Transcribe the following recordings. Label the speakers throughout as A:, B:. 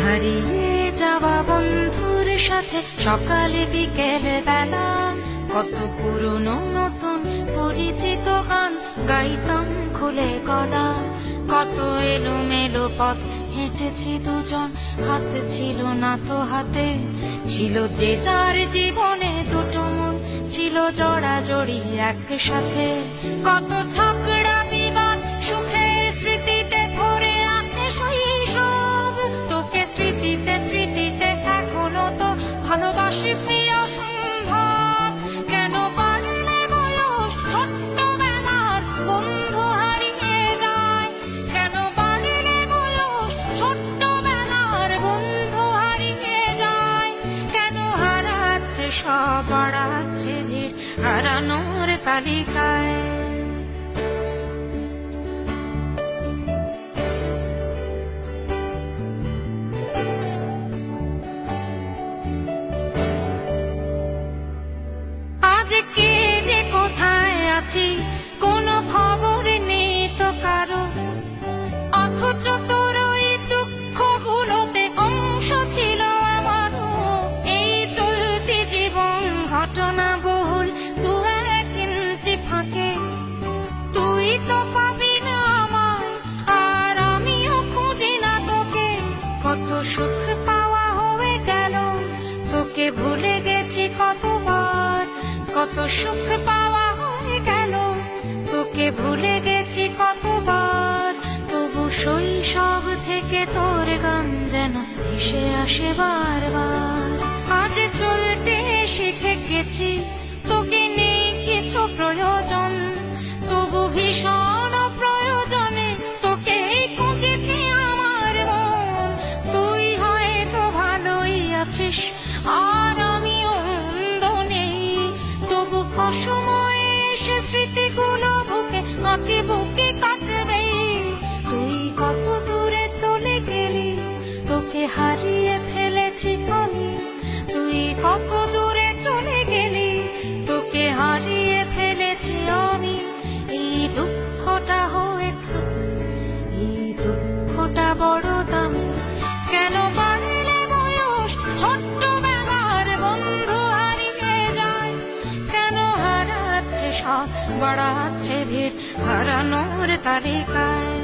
A: হারিয়ে যাওয়া বন্ধুর সাথে সকালে বিকেলে বেলা কত পুরনো নতুন পরিচিত গান গাইতাম খুলে গলা। কত এলোমেলো পথ হেঁটেছি দুজন, হাত ছিল না তো হাতে, ছিল যে যার জীবনে দুটো মন, ছিল জড়াজড়ি একসাথে। কত ঝগড়া বিবাদ সুখের স্মৃতিতে ভরে আছে শৈশব, তোকে স্মৃতিতে স্মৃতিতে এখনো তো ভালোবাসছি অসম্ভব। কেন বাড়লে বয়স ছোট্টবেলার বন্ধু হারিয়ে যায়, কেন বাড়লে বয়স ছোট্টবেলার বন্ধু হারিয়ে যায়, কেন হারাচ্ছে সব বাড়াচ্ছে ভিড় হারানোর তালিকায়। আজ কে যে কোথায় আছি কোনো খবর নেই তো কারো, অথচ তোর ওই দুঃখগুলোতে অংশ ছিল আমারও। এই চলতি জীবন ঘটনা বহুল দু এক ইঞ্চি ফাঁকে, তুই তো পাবি না আমায় আর আমিও খুঁজি না তোকে। কত সুখ পাওয়া হয়ে গেল তোকে ভুলে গেছি কতবার, কত সুখ পাওয়া হয়ে গেল তোকে ভুলে গেছি কতবার। তবু শৈশব থেকে তোর গান যেন ভেসে আসে বারবার। আজ চলতে শিখে গেছি তোকে নেই কিছু প্রয়োজন, তবু ভীষণ প্রয়োজনে তোকে খুঁজেছি আমার মন। তুই হয়তো ভালোই আছিস আর আমিও মন্দ নেই, তবু অসময়ে এসে স্মৃতিগুলো বুকে আঁকে বুকে কাটবে। তুই কত দূরে চলে গেলি তোকে হারিয়ে ফেলেছি আমি, তুই কত দূরে চলে গেলি তোকে হারিয়ে ফেলেছি আমি। এই দুঃখটা হয়ে থাক, এই দুঃখটা বড় দামি। কেন বাড়লে বয়স ছোট্টবেলার বন্ধু হারিয়ে যায়, কেন হারাচ্ছে সব বাড়াচ্ছে ভিড় হারানোর তালিকায়।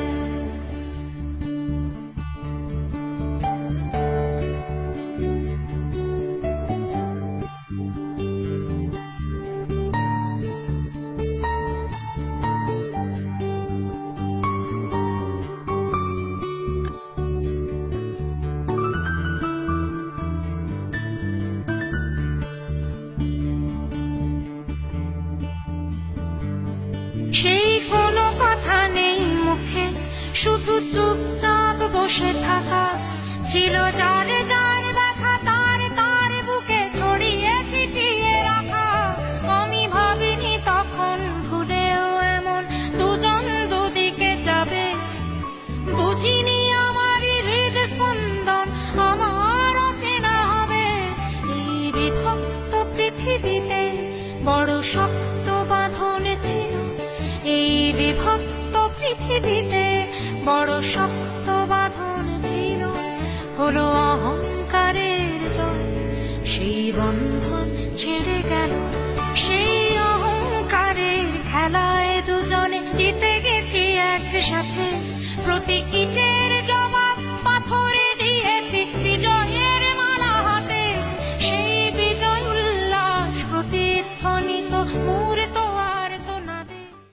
A: সেই কোনো কথা নেই মুখে, শুধু চুপচাপ বসে থাকা। ছিল যার যার ব্যথা তার তার বুকে ছড়িয়ে ছিটিয়ে রাখা। আমি ভাবিনি তখন ভুলেও এমন দুজন দুদিকে যাবে, বুঝিনি আমার হৃদ স্পন্দন আমার অচেনা হবে। এই বিভক্ত পৃথিবীতে বড় শক্ত বাঁধন ছিল, এই বিভক্ত পৃথিবীতে বড় শক্ত বাঁধন ছিল। হলো অহংকারের জয়, সেই বন্ধন ছেড়ে গেল। সেই অহংকারের খেলায় দুজনে জিতে গেছি একসাথে, প্রতি ইটে